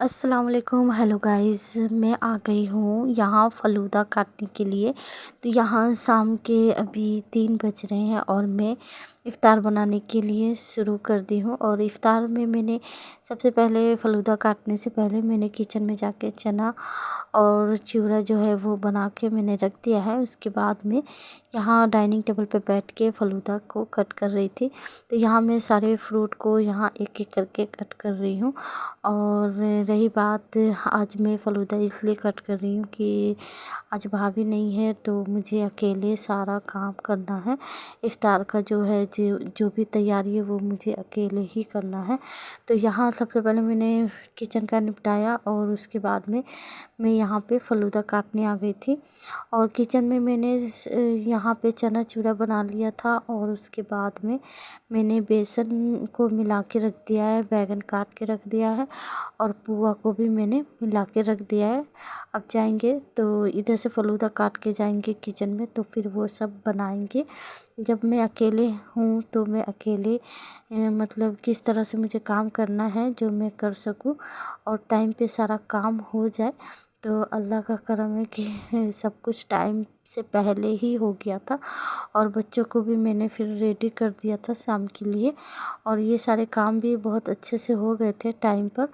अस्सलाम वालेकुम। Hello guys, मैं आ गई हूँ यहाँ फ़ालूदा काटने के लिए। तो यहाँ शाम के अभी 3 बज रहे हैं और मैं इफ़्तार बनाने के लिए शुरू कर दी हूँ। और इफ़्तार में मैंने सबसे पहले फ़ालूदा काटने से पहले मैंने किचन में जाके चना और चिवड़ा जो है वो बना के मैंने रख दिया है। उसके बाद में यहाँ डाइनिंग टेबल पे बैठ के फ़ालूदा को कट कर रही थी। तो यहाँ मैं सारे फ्रूट को यहाँ एक एक करके कट कर रही हूँ। और रही बात, आज मैं फ़ालूदा इसलिए कट कर रही हूँ कि आज भाभी नहीं है तो मुझे अकेले सारा काम करना है। इफ़्तार का जो है जो भी तैयारी है वो मुझे अकेले ही करना है। तो यहाँ सबसे पहले मैंने किचन का निपटाया और उसके बाद में मैं यहाँ पे फ़ालूदा काटने आ गई थी। और किचन में मैंने यहाँ पे चना चूरा बना लिया था और उसके बाद में मैंने बेसन को मिला के रख दिया है, बैंगन काट के रख दिया है और पुआ को भी मैंने मिला के रख दिया है। अब जाएंगे तो इधर से फ़ालूदा काट के जाएंगे किचन में, तो फिर वो सब बनाएंगे। जब मैं अकेले हूँ तो मैं अकेले मतलब किस तरह से मुझे काम करना है जो मैं कर सकूँ और टाइम पे सारा काम हो जाए। तो अल्लाह का करम है कि सब कुछ टाइम से पहले ही हो गया था और बच्चों को भी मैंने फिर रेडी कर दिया था शाम के लिए। और ये सारे काम भी बहुत अच्छे से हो गए थे टाइम पर।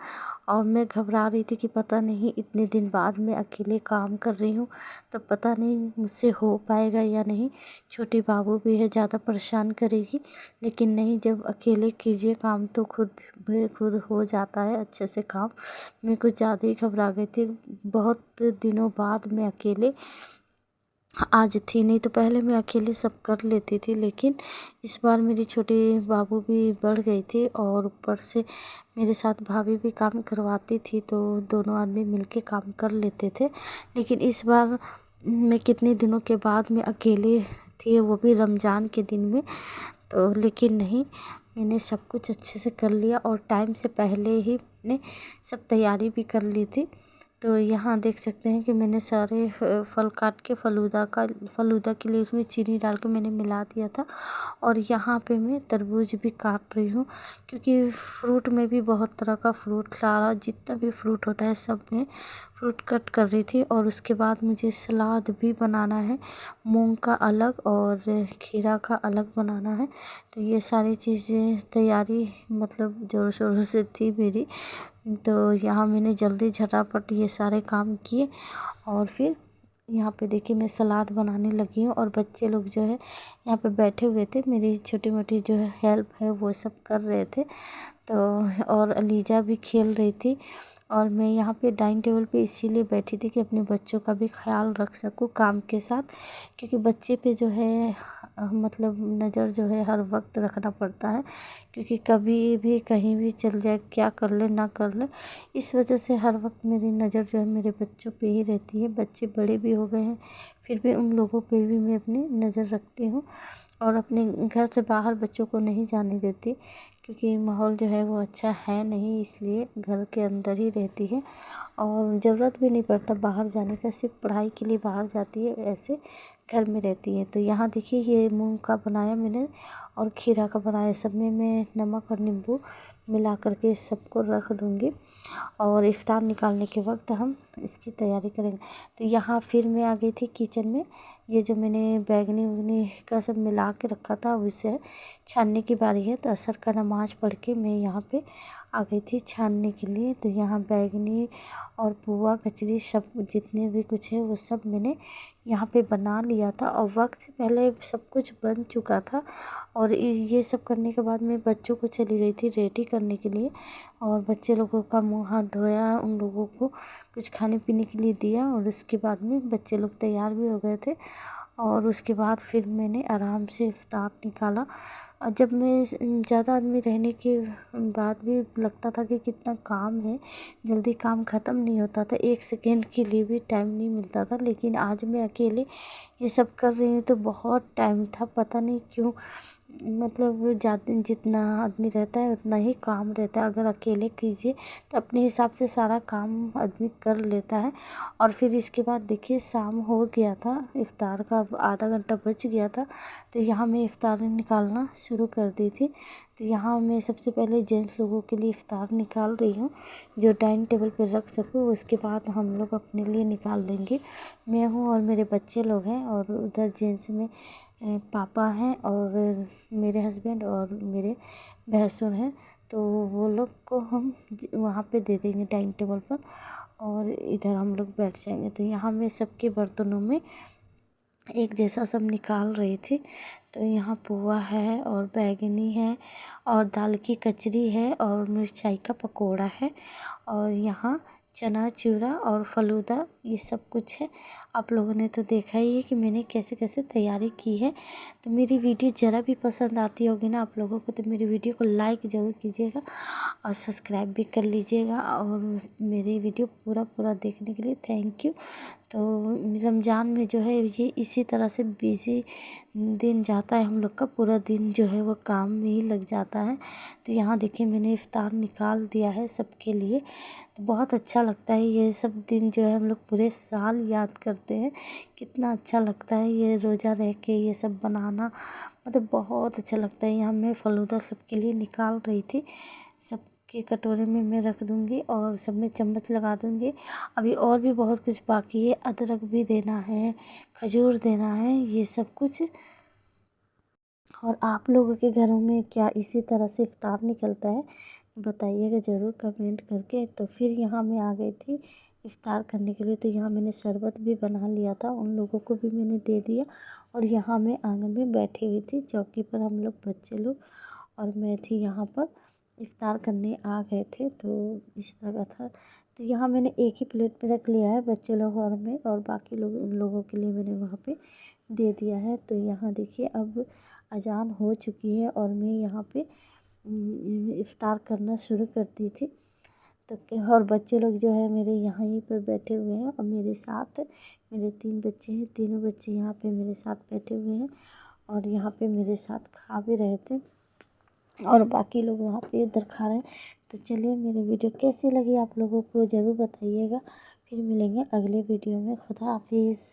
और मैं घबरा रही थी कि पता नहीं इतने दिन बाद मैं अकेले काम कर रही हूँ तो पता नहीं मुझसे हो पाएगा या नहीं। छोटी बाबू भी है, ज़्यादा परेशान करेगी। लेकिन नहीं, जब अकेले कीजिए काम तो खुद ब खुद हो जाता है अच्छे से काम। मैं कुछ ज़्यादा ही घबरा गई थी। बहुत दिनों बाद मैं अकेले आज थी, नहीं तो पहले मैं अकेले सब कर लेती थी। लेकिन इस बार मेरी छोटी बाबू भी बढ़ गई थी और ऊपर से मेरे साथ भाभी भी काम करवाती थी, तो दोनों आदमी मिलके काम कर लेते थे। लेकिन इस बार मैं कितने दिनों के बाद मैं अकेले थी, वो भी रमज़ान के दिन में। तो लेकिन नहीं, मैंने सब कुछ अच्छे से कर लिया और टाइम से पहले ही मैंने सब तैयारी भी कर ली थी। तो यहाँ देख सकते हैं कि मैंने सारे फल काट के फ़ालूदा के लिए उसमें चीनी डाल के मैंने मिला दिया था। और यहाँ पे मैं तरबूज भी काट रही हूँ क्योंकि फ्रूट में भी बहुत तरह का फ्रूट, सारा जितना भी फ्रूट होता है सब में फ्रूट कट कर रही थी। और उसके बाद मुझे सलाद भी बनाना है, मूंग का अलग और खीरा का अलग बनाना है। तो ये सारी चीज़ें तैयारी मतलब ज़ोर शोरों से थी मेरी। तो यहाँ मैंने जल्दी झटापट ये सारे काम किए और फिर यहाँ पे देखिए मैं सलाद बनाने लगी हूँ। और बच्चे लोग जो है यहाँ पे बैठे हुए थे, मेरी छोटी मोटी जो है हेल्प है वो सब कर रहे थे। तो और अलीजा भी खेल रही थी। और मैं यहाँ पे डाइनिंग टेबल पे इसीलिए बैठी थी कि अपने बच्चों का भी ख्याल रख सकूँ काम के साथ, क्योंकि बच्चे पे जो है मतलब नज़र जो है हर वक्त रखना पड़ता है, क्योंकि कभी भी कहीं भी चल जाए, क्या कर ले ना कर ले। इस वजह से हर वक्त मेरी नज़र जो है मेरे बच्चों पे ही रहती है। बच्चे बड़े भी हो गए हैं फिर भी उन लोगों पे भी मैं अपनी नज़र रखती हूँ और अपने घर से बाहर बच्चों को नहीं जाने देती, क्योंकि माहौल जो है वो अच्छा है नहीं, इसलिए घर के अंदर ही रहती है। और ज़रूरत भी नहीं पड़ता बाहर जाने का, सिर्फ पढ़ाई के लिए बाहर जाती है, ऐसे घर में रहती है। तो यहाँ देखिए ये मूंग का बनाया मैंने और खीरा का बनाया, सब में मैं नमक और नींबू मिला करके सबको रख दूँगी और इफ़्तार निकालने के वक्त हम इसकी तैयारी करेंगे। तो यहाँ फिर मैं आ गई थी किचन में। ये जो मैंने बैंगनी वैगनी का सब मिला के रखा था उसे छानने की बारी है। तो असर का नमाज़ पढ़ के मैं यहाँ पे आ गई थी छानने के लिए। तो यहाँ बैंगनी और पुआ कचरी सब जितने भी कुछ है वो सब मैंने यहाँ पे बना लिया था और वक्त से पहले सब कुछ बन चुका था। और ये सब करने के बाद मैं बच्चों को चली गई थी रेडी करने के लिए और बच्चे लोगों का मुँह हाथ धोया, उन लोगों को कुछ खाने पीने के लिए दिया और उसके बाद में बच्चे लोग तैयार भी हो गए थे। और उसके बाद फिर मैंने आराम से इफ़्तार निकाला। और जब मैं ज़्यादा आदमी रहने के बाद भी लगता था कि कितना काम है, जल्दी काम ख़त्म नहीं होता था, एक सेकेंड के लिए भी टाइम नहीं मिलता था। लेकिन आज मैं अकेले ये सब कर रही हूँ तो बहुत टाइम था, पता नहीं क्यों। मतलब ज़्यादा जितना आदमी रहता है उतना ही काम रहता है। अगर अकेले कीजिए तो अपने हिसाब से सारा काम आदमी कर लेता है। और फिर इसके बाद देखिए शाम हो गया था, इफ़्तार का आधा घंटा बच गया था। तो यहाँ मैं इफ़्तार निकालना शुरू कर दी थी। तो यहाँ मैं सबसे पहले जेंट्स लोगों के लिए इफ़्तार निकाल रही हूँ, जो डाइनिंग टेबल पर रख सकूँ। उसके बाद हम लोग अपने लिए निकाल लेंगे। मैं हूँ और मेरे बच्चे लोग हैं, और उधर जेंट्स में पापा हैं और मेरे हस्बैंड और मेरे भैंसुर हैं। तो वो लोग को हम वहाँ पे दे देंगे डाइनिंग टेबल पर, और इधर हम लोग बैठ जाएंगे। तो यहाँ मैं सबके बर्तनों में एक जैसा सब निकाल रही थी। तो यहाँ पोहा है और बैंगनी है और दाल की कचरी है और मिर्चाई का पकोड़ा है, और यहाँ चना चूरा और फलूदा, ये सब कुछ है। आप लोगों ने तो देखा ही है कि मैंने कैसे कैसे तैयारी की है। तो मेरी वीडियो ज़रा भी पसंद आती होगी ना आप लोगों को, तो मेरी वीडियो को लाइक ज़रूर कीजिएगा और सब्सक्राइब भी कर लीजिएगा। और मेरी वीडियो पूरा देखने के लिए थैंक यू। तो रमज़ान में जो है ये इसी तरह से बिज़ी दिन जाता है हम लोग का। पूरा दिन जो है वो काम में ही लग जाता है। तो यहाँ देखिए मैंने इफ़्तार निकाल दिया है सबके लिए। तो बहुत अच्छा लगता है ये सब दिन, जो है हम लोग पूरे साल याद करते हैं। कितना अच्छा लगता है ये रोज़ा रह के ये सब बनाना, मतलब बहुत अच्छा लगता है। यहाँ मैं फ़लूदा सबके लिए निकाल रही थी। सबके कटोरे में मैं रख दूँगी और सब में चम्मच लगा दूँगी। अभी और भी बहुत कुछ बाकी है, अदरक भी देना है, खजूर देना है, ये सब कुछ। और आप लोगों के घरों में क्या इसी तरह से इफ़्तार निकलता है, बताइएगा ज़रूर कमेंट करके। तो फिर यहाँ मैं आ गई थी इफ़्तार करने के लिए। तो यहाँ मैंने शरबत भी बना लिया था, उन लोगों को भी मैंने दे दिया। और यहाँ मैं आंगन में बैठी हुई थी चौकी पर, हम लोग बच्चे लोग और मैं थी यहाँ पर। इफ़्तार करने आ गए थे, तो इस तरह था। तो यहाँ मैंने एक ही प्लेट में रख लिया है, बच्चे लोग और मैं, और बाकी लोग उन लोगों के लिए मैंने वहाँ पे दे दिया है। तो यहाँ देखिए अब अजान हो चुकी है और मैं यहाँ पे इफ़्तार करना शुरू कर दी थी। तो और बच्चे लोग जो है मेरे यहाँ ही पर बैठे हुए हैं, और मेरे साथ मेरे 3 बच्चे हैं, तीनों बच्चे यहाँ पे मेरे साथ बैठे हुए हैं और यहाँ पे मेरे साथ खा भी रहे थे, और बाकी लोग वहाँ पे इधर खा रहे हैं। तो चलिए मेरी वीडियो कैसी लगी आप लोगों को ज़रूर बताइएगा। फिर मिलेंगे अगले वीडियो में। खुदा हाफिज़।